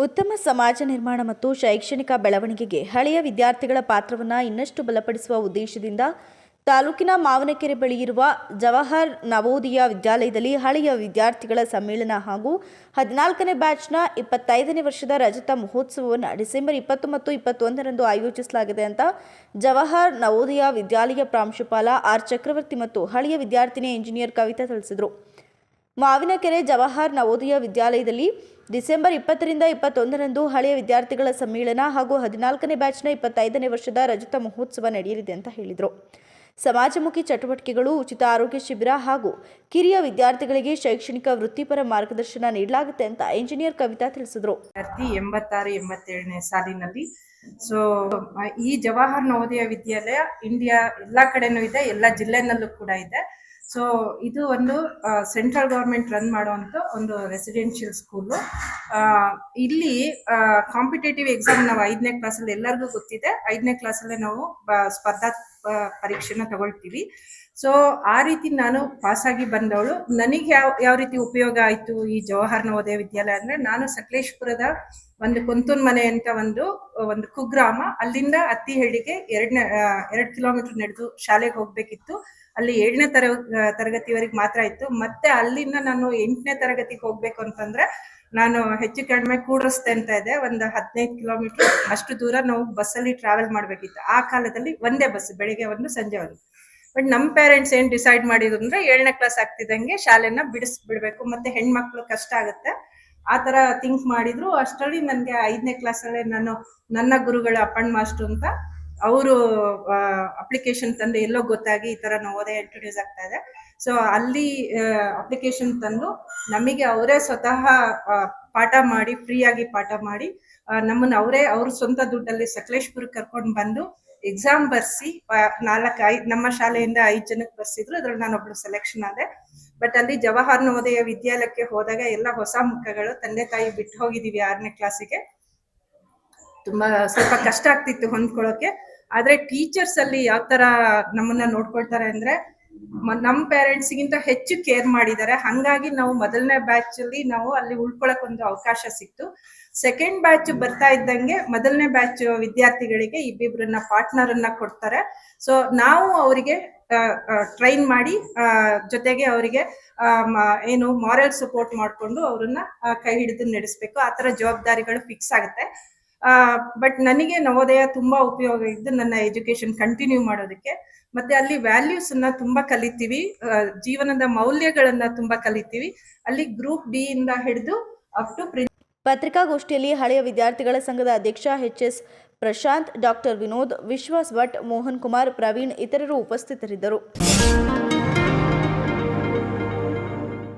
ಉತ್ತಮ ಸಮಾಜ ನಿರ್ಮಾಣ ಮತ್ತು ಶೈಕ್ಷಣಿಕ ಬೆಳವಣಿಗೆಗೆ ಹಳೆಯ ವಿದ್ಯಾರ್ಥಿಗಳ ಪಾತ್ರವನ್ನು ಇನ್ನಷ್ಟು ಬಲಪಡಿಸುವ ಉದ್ದೇಶದಿಂದ ತಾಲೂಕಿನ ಮಾವನಕೆರೆ ಬಳಿ ಇರುವ ಜವಾಹರ್ ನವೋದಯ ವಿದ್ಯಾಲಯದಲ್ಲಿ ಹಳೆಯ ವಿದ್ಯಾರ್ಥಿಗಳ ಸಮ್ಮೇಳನ ಹಾಗೂ 14ನೇ ಬ್ಯಾಚ್ನ 25ನೇ ವರ್ಷದ ರಜತ ಮಹೋತ್ಸವವನ್ನು ಡಿಸೆಂಬರ್ 20 ಮತ್ತು 21ರಂದು ಆಯೋಜಿಸಲಾಗಿದೆ ಅಂತ ಜವಾಹರ್ ನವೋದಯ ವಿದ್ಯಾಲಯ ಪ್ರಾಂಶುಪಾಲ ಆರ್ ಚಕ್ರವರ್ತಿ ಮತ್ತು ಹಳೆಯ ವಿದ್ಯಾರ್ಥಿನಿ ಇಂಜಿನಿಯರ್ ಕವಿತಾ ತಿಳಿಸಿದರು. ಮಾವಿನಕೆರೆ ಜವಾಹರ್ ನವೋದಯ ವಿದ್ಯಾಲಯದಲ್ಲಿ ಡಿಸೆಂಬರ್ 20ರಿಂದ 21ರಂದು ಹಳೆಯ ವಿದ್ಯಾರ್ಥಿಗಳ ಸಮ್ಮೇಳನ ಹಾಗೂ 14ನೇ ಬ್ಯಾಚ್ನ 25ನೇ ವರ್ಷದ ರಜತ ಮಹೋತ್ಸವ ನಡೆಯಲಿದೆ ಅಂತ ಹೇಳಿದರು. ಸಮಾಜಮುಖಿ ಚಟುವಟಿಕೆಗಳು, ಉಚಿತ ಆರೋಗ್ಯ ಶಿಬಿರ ಹಾಗೂ ಕಿರಿಯ ವಿದ್ಯಾರ್ಥಿಗಳಿಗೆ ಶೈಕ್ಷಣಿಕ ವೃತ್ತಿಪರ ಮಾರ್ಗದರ್ಶನ ನೀಡಲಾಗುತ್ತೆ ಅಂತ ಇಂಜಿನಿಯರ್ ಕವಿತಾ ತಿಳಿಸಿದರು. 86-87ನೇ ಸಾಲಿನಲ್ಲಿ ಈ ಜವಾಹರ್ ನವೋದಯ ವಿದ್ಯಾಲಯ ಇಂಡಿಯಾ ಎಲ್ಲ ಕಡೆನೂ ಇದೆ, ಎಲ್ಲ ಜಿಲ್ಲೆನಲ್ಲೂ ಕೂಡ ಇದೆ. ಸೊ ಇದು ಒಂದು ಸೆಂಟ್ರಲ್ ಗೌರ್ಮೆಂಟ್ ರನ್ ಮಾಡುವಂಥ ಒಂದು ರೆಸಿಡೆನ್ಷಿಯಲ್ ಸ್ಕೂಲು. ಇಲ್ಲಿ ಕಾಂಪಿಟೇಟಿವ್ ಎಕ್ಸಾಮ್ ನಾವು 5ನೇ ಕ್ಲಾಸಲ್ಲಿ ಎಲ್ಲರಿಗೂ ಗೊತ್ತಿದೆ. 5ನೇ ಕ್ಲಾಸಲ್ಲೇ ನಾವು ಸ್ಪರ್ಧಾ ಪರೀಕ್ಷೆನ ತಗೊಳ್ತೀವಿ. ಸೊ ಆ ರೀತಿ ನಾನು ಪಾಸಾಗಿ ಬಂದವಳು. ನನಗೆ ಯಾವ ರೀತಿ ಉಪಯೋಗ ಆಯಿತು ಈ ಜವಾಹರ್ ನವೋದಯ ವಿದ್ಯಾಲಯ ಅಂದರೆ, ನಾನು ಸಕಲೇಶ್ಪುರದ ಒಂದು ಕೊಂತೂನ್ ಮನೆ ಅಂತ ಒಂದು ಕುಗ್ರಾಮ, ಅಲ್ಲಿಂದ ಅತ್ತಿಹಳ್ಳಿಗೆ 2 ಕಿಲೋಮೀಟರ್ ನಡೆದು ಶಾಲೆಗೆ ಹೋಗ್ಬೇಕಿತ್ತು. ಅಲ್ಲಿ 7ನೇ ತರಗತಿವರೆಗೆ ಮಾತ್ರ ಇತ್ತು. ಮತ್ತೆ ಅಲ್ಲಿಂದ ನಾನು 8ನೇ ತರಗತಿಗೆ ಹೋಗ್ಬೇಕು ಅಂತಂದ್ರೆ ನಾನು ಹೆಚ್ಚು ಕಡಿಮೆ ಕೂಡ್ರಸ್ತೆ ಅಂತ ಇದೆ, ಒಂದು 15 ಕಿಲೋಮೀಟರ್ ಅಷ್ಟು ದೂರ ನಾವು ಬಸ್ಸಲ್ಲಿ ಟ್ರಾವೆಲ್ ಮಾಡ್ಬೇಕಿತ್ತು. ಆ ಕಾಲದಲ್ಲಿ ಒಂದೇ ಬಸ್, ಬೆಳಿಗ್ಗೆ ಒಂದು ಸಂಜೆ ಒಂದು. ಬಟ್ ನಮ್ಮ ಪೇರೆಂಟ್ಸ್ ಏನ್ ಡಿಸೈಡ್ ಮಾಡಿದ್ರು ಅಂದ್ರೆ 7ನೇ ಕ್ಲಾಸ್ ಆಗ್ತಿದ್ದಂಗೆ ಶಾಲೆನ ಬಿಡಿಸ್ಬಿಡ್ಬೇಕು, ಮತ್ತೆ ಹೆಣ್ಮಕ್ಳು ಕಷ್ಟ ಆಗುತ್ತೆ, ಆ ತರ ಥಿಂಕ್ ಮಾಡಿದ್ರು. ಅಷ್ಟರಲ್ಲಿ ನನಗೆ 5ನೇ ಕ್ಲಾಸಲ್ಲೇ ನನ್ನ ಗುರುಗಳು ಅಪ್ಪಣ್ಣ ಮಾಸ್ಟರ್ ಅಂತ ಅವರು ಅಪ್ಲಿಕೇಶನ್ ತಂದು ಎಲ್ಲೋ ಗೊತ್ತಾಗಿ ಈ ತರ ನವೋದಯ ಇಂಟ್ರೊಡ್ಯೂಸ್ ಆಗ್ತಾ ಇದೆ. ಸೊ ಅಲ್ಲಿ ಅಪ್ಲಿಕೇಶನ್ ತಂದು ನಮಗೆ ಅವರೇ ಸ್ವತಃ ಪಾಠ ಮಾಡಿ, ಫ್ರೀಯಾಗಿ ಪಾಠ ಮಾಡಿ ನಮ್ಮನ್ನ ಅವ್ರ ಸ್ವಂತ ದುಡ್ಡಲ್ಲಿ ಸಕಲೇಶ್ಪುರಕ್ಕೆ ಕರ್ಕೊಂಡು ಬಂದು ಎಕ್ಸಾಮ್ ಬರ್ಸಿ 4-5 ನಮ್ಮ ಶಾಲೆಯಿಂದ 5 ಜನಕ್ಕೆ ಬರ್ಸಿದ್ರು. ಅದ್ರಲ್ಲಿ ನಾನೊಬ್ಳು ಸೆಲೆಕ್ಷನ್ ಆದೆ. ಬಟ್ ಅಲ್ಲಿ ಜವಾಹರ್ ನವೋದಯ ವಿದ್ಯಾಲಯಕ್ಕೆ ಹೋದಾಗ ಎಲ್ಲ ಹೊಸ ಮುಖಗಳು, ತಂದೆ ತಾಯಿ ಬಿಟ್ಟು ಹೋಗಿದೀವಿ 6ನೇ ಕ್ಲಾಸಿಗೆ. ತುಂಬಾ ಸ್ವಲ್ಪ ಕಷ್ಟ ಆಗ್ತಿತ್ತು ಹೊಂದ್ಕೊಳ್ಳೋಕೆ. ಆದ್ರೆ ಟೀಚರ್ಸ್ ಅಲ್ಲಿ ಯಾವ ತರ ನಮ್ಮನ್ನ ನೋಡ್ಕೊಳ್ತಾರೆ ಅಂದ್ರೆ, ನಮ್ಮ ಪೇರೆಂಟ್ಸ್ ಗಿಂತ ಹೆಚ್ಚು ಕೇರ್ ಮಾಡಿದ್ದಾರೆ. ಹಂಗಾಗಿ ನಾವು ಮೊದಲನೇ ಬ್ಯಾಚ್ ಅಲ್ಲಿ ನಾವು ಅಲ್ಲಿ ಉಳ್ಕೊಳಕ್ ಒಂದು ಅವಕಾಶ ಸಿಕ್ತು. ಸೆಕೆಂಡ್ ಬ್ಯಾಚ್ ಬರ್ತಾ ಇದ್ದಂಗೆ ಮೊದಲನೇ ಬ್ಯಾಚ್ ವಿದ್ಯಾರ್ಥಿಗಳಿಗೆ ಇಬ್ಬಿಬ್ರನ್ನ ಪಾರ್ಟ್ನರ್ ಅನ್ನ ಕೊಡ್ತಾರೆ. ಸೊ ನಾವು ಅವರಿಗೆ ಟ್ರೈನ್ ಮಾಡಿ, ಜೊತೆಗೆ ಅವರಿಗೆ ಏನು ಮಾರಲ್ ಸಪೋರ್ಟ್ ಮಾಡ್ಕೊಂಡು ಅವ್ರನ್ನ ಕೈ ಹಿಡಿದು ನಡೆಸ್ಬೇಕು. ಆ ತರ ಜವಾಬ್ದಾರಿಗಳು ಫಿಕ್ಸ್ ಆಗುತ್ತೆ. ಬಟ್ ನನಗೆ ನವೋದಯ ತುಂಬಾ ಉಪಯೋಗ ಇದ್ದು ನನ್ನ ಎಜುಕೇಶನ್ ಕಂಟಿನ್ಯೂ ಮಾಡೋದಕ್ಕೆ. ಮತ್ತೆ ಅಲ್ಲಿ ವ್ಯಾಲ್ಯೂಸ್ ಅನ್ನ ತುಂಬಾ ಕಲಿತೀವಿ, ಜೀವನದ ಮೌಲ್ಯಗಳನ್ನ ತುಂಬಾ ಕಲಿತೀವಿ. ಅಲ್ಲಿ ಗ್ರೂಪ್ ಬಿ ಇಂದ ಹಿಡಿದು ಅಪ್ ಟು ಪತ್ರಿಕಾಗೋಷ್ಠಿಯಲ್ಲಿ ಹಳೆಯ ವಿದ್ಯಾರ್ಥಿಗಳ ಸಂಘದ ಅಧ್ಯಕ್ಷ ಎಚ್.ಎಸ್. ಪ್ರಶಾಂತ್, ಡಾಕ್ಟರ್ ವಿನೋದ್, ವಿಶ್ವಾಸ್ ಭಟ್, ಮೋಹನ್ ಕುಮಾರ್, ಪ್ರವೀಣ್ ಇತರರು ಉಪಸ್ಥಿತರಿದ್ದರು.